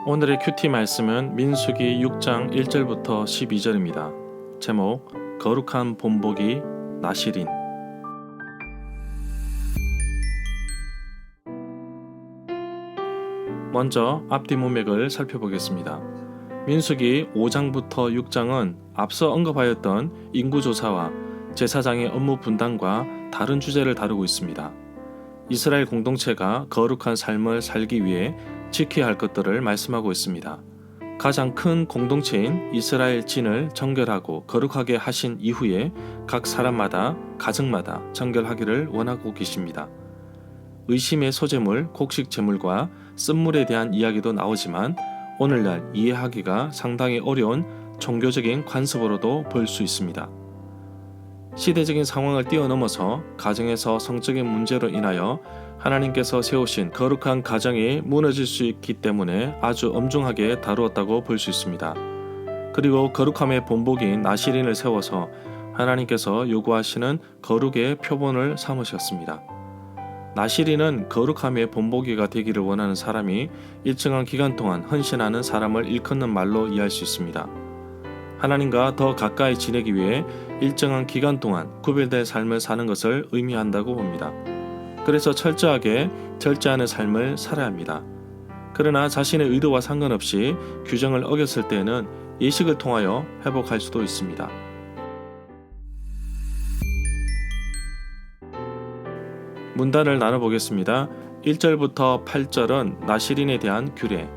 오늘의 큐티 말씀은 민수기 6장 1절부터 12절입니다. 제목 거룩한 본보기 나실인. 먼저 앞뒤 문맥을 살펴보겠습니다. 민수기 5장부터 6장은 앞서 언급하였던 인구조사와 제사장의 업무 분담과 다른 주제를 다루고 있습니다. 이스라엘 공동체가 거룩한 삶을 살기 위해 지켜야 할 것들을 말씀하고 있습니다. 가장 큰 공동체인 이스라엘 진을 정결하고 거룩하게 하신 이후에 각 사람마다 가정마다 정결하기를 원하고 계십니다. 의심의 소재물, 곡식 제물과 쓴물에 대한 이야기도 나오지만 오늘날 이해하기가 상당히 어려운 종교적인 관습으로도 볼 수 있습니다. 시대적인 상황을 뛰어넘어서 가정에서 성적인 문제로 인하여 하나님께서 세우신 거룩한 가정이 무너질 수 있기 때문에 아주 엄중하게 다루었다고 볼 수 있습니다. 그리고 거룩함의 본보기인 나실인을 세워서 하나님께서 요구하시는 거룩의 표본을 삼으셨습니다. 나실인은 거룩함의 본보기가 되기를 원하는 사람이 일정한 기간 동안 헌신하는 사람을 일컫는 말로 이해할 수 있습니다. 하나님과 더 가까이 지내기 위해 일정한 기간 동안 구별된 삶을 사는 것을 의미한다고 봅니다. 그래서 철저하게 절제하는 삶을 살아야 합니다. 그러나 자신의 의도와 상관없이 규정을 어겼을 때에는 예식을 통하여 회복할 수도 있습니다. 문단을 나눠보겠습니다. 1절부터 8절은 나실인에 대한 규례,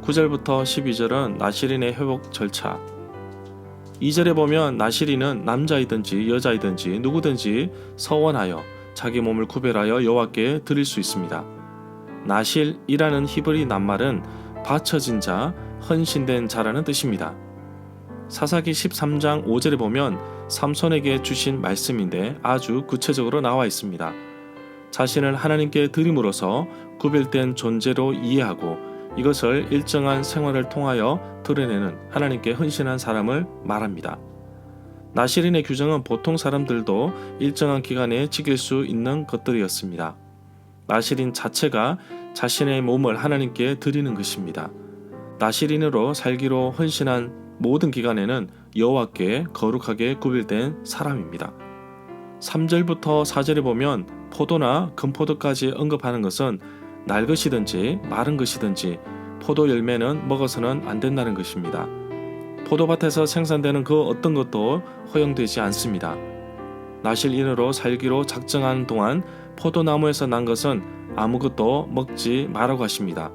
9절부터 12절은 나실인의 회복 절차, 2절에 보면 나실인은 남자이든지 여자이든지 누구든지 서원하여 자기 몸을 구별하여 여호와께 드릴 수 있습니다. 나실이라는 히브리 낱말은 바쳐진 자, 헌신된 자라는 뜻입니다. 사사기 13장 5절에 보면 삼손에게 주신 말씀인데 아주 구체적으로 나와 있습니다. 자신을 하나님께 드림으로써 구별된 존재로 이해하고 이것을 일정한 생활을 통하여 드러내는 하나님께 헌신한 사람을 말합니다. 나실인의 규정은 보통 사람들도 일정한 기간에 지킬 수 있는 것들이었습니다. 나실인 자체가 자신의 몸을 하나님께 드리는 것입니다. 나실인으로 살기로 헌신한 모든 기간에는 여호와께 거룩하게 구별된 사람입니다. 3절부터 4절에 보면 포도나 금포도까지 언급하는 것은 날 것이든지 마른 것이든지 포도 열매는 먹어서는 안 된다는 것입니다. 포도밭에서 생산되는 그 어떤 것도 허용되지 않습니다. 나실인으로 살기로 작정하는 동안 포도나무에서 난 것은 아무것도 먹지 말라고 하십니다.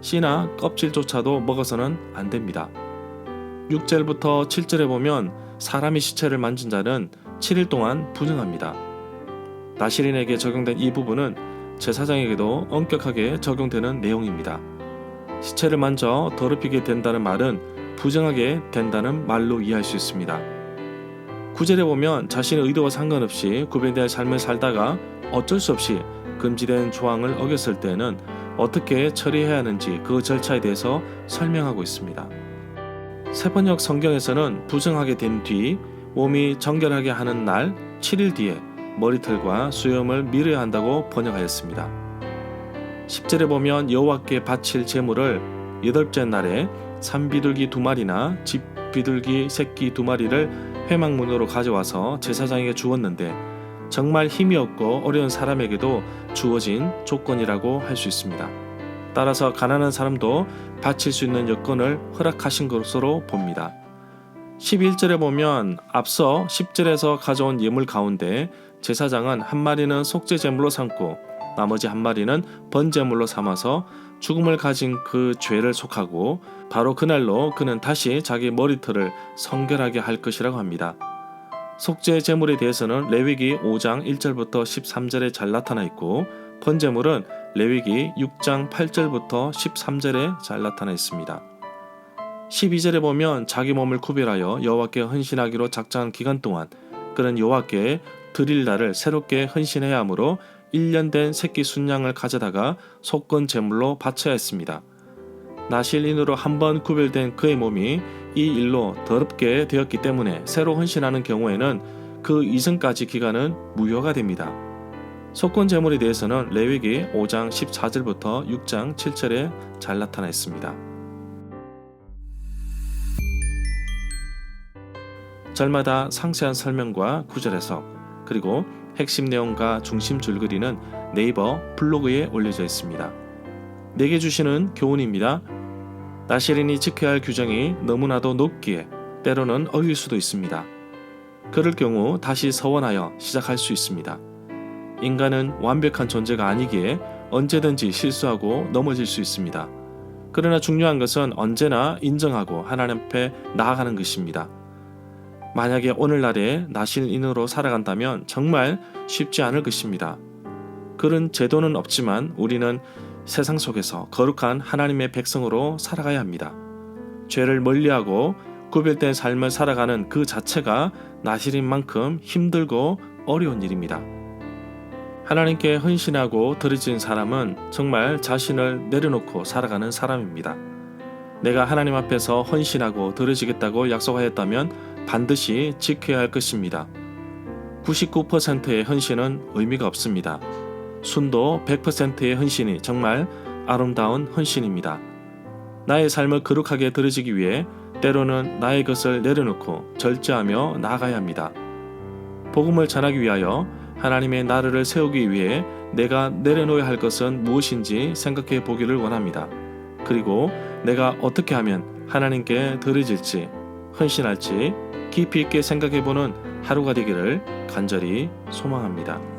씨나 껍질조차도 먹어서는 안 됩니다. 6절부터 7절에 보면 사람이 시체를 만진 자는 7일 동안 부정합니다. 나실인에게 적용된 이 부분은 제사장에게도 엄격하게 적용되는 내용입니다. 시체를 만져 더럽히게 된다는 말은 부정하게 된다는 말로 이해할 수 있습니다. 9절에 보면 자신의 의도와 상관없이 구별된 삶을 살다가 어쩔 수 없이 금지된 조항을 어겼을 때는 어떻게 처리해야 하는지 그 절차에 대해서 설명하고 있습니다. 새번역 성경에서는 부정하게 된 뒤 몸이 정결하게 하는 날 7일 뒤에 머리털과 수염을 밀어야 한다고 번역하였습니다. 10절에 보면 여호와께 바칠 제물을 8째 날에 산비둘기 2마리나 집비둘기 새끼 2마리를 회막문으로 가져와서 제사장에게 주었는데 정말 힘이 없고 어려운 사람에게도 주어진 조건이라고 할 수 있습니다. 따라서 가난한 사람도 바칠 수 있는 여건을 허락하신 것으로 봅니다. 11절에 보면 앞서 10절에서 가져온 예물 가운데 제사장은 한 마리는 속죄 제물로 삼고 나머지 한 마리는 번제물로 삼아서 죽음을 가진 그 죄를 속하고 바로 그날로 그는 다시 자기 머리털을 성결하게 할 것이라고 합니다. 속죄 제물에 대해서는 레위기 5장 1절부터 13절에 잘 나타나 있고 번제물은 레위기 6장 8절부터 13절에 잘 나타나 있습니다. 12절에 보면 자기 몸을 구별하여 여호와께 헌신하기로 작정한 기간 동안 그는 여호와께 드릴 날을 새롭게 헌신해야 하므로 1년 된 새끼 순양을 가져다가 속건 제물로 바쳐야 했습니다. 나실인으로 한번 구별된 그의 몸이 이 일로 더럽게 되었기 때문에 새로 헌신하는 경우에는 그 이전까지 기간은 무효가 됩니다. 속건 재물에 대해서는 레위기 5장 14절부터 6장 7절에 잘 나타나 있습니다. 절마다 상세한 설명과 구절 해석, 그리고 핵심 내용과 중심 줄거리는 네이버 블로그에 올려져 있습니다. 내게 주시는 교훈입니다. 나시린이 지켜야 할 규정이 너무나도 높기에 때로는 어길 수도 있습니다. 그럴 경우 다시 서원하여 시작할 수 있습니다. 인간은 완벽한 존재가 아니기에 언제든지 실수하고 넘어질 수 있습니다. 그러나 중요한 것은 언제나 인정하고 하나님 앞에 나아가는 것입니다. 만약에 오늘날에 나신인으로 살아간다면 정말 쉽지 않을 것입니다. 그런 제도는 없지만 우리는 세상 속에서 거룩한 하나님의 백성으로 살아가야 합니다. 죄를 멀리하고 구별된 삶을 살아가는 그 자체가 나실인 만큼 힘들고 어려운 일입니다. 하나님께 헌신하고 드려진 사람은 정말 자신을 내려놓고 살아가는 사람입니다. 내가 하나님 앞에서 헌신하고 드려지겠다고 약속하였다면 반드시 지켜야 할 것입니다. 99%의 헌신은 의미가 없습니다. 순도 100%의 헌신이 정말 아름다운 헌신입니다. 나의 삶을 거룩하게 드려지기 위해 때로는 나의 것을 내려놓고 절제하며 나아가야 합니다. 복음을 전하기 위하여 하나님의 나라를 세우기 위해 내가 내려놓아야 할 것은 무엇인지 생각해 보기를 원합니다. 그리고 내가 어떻게 하면 하나님께 드려질지, 헌신할지 깊이 있게 생각해 보는 하루가 되기를 간절히 소망합니다.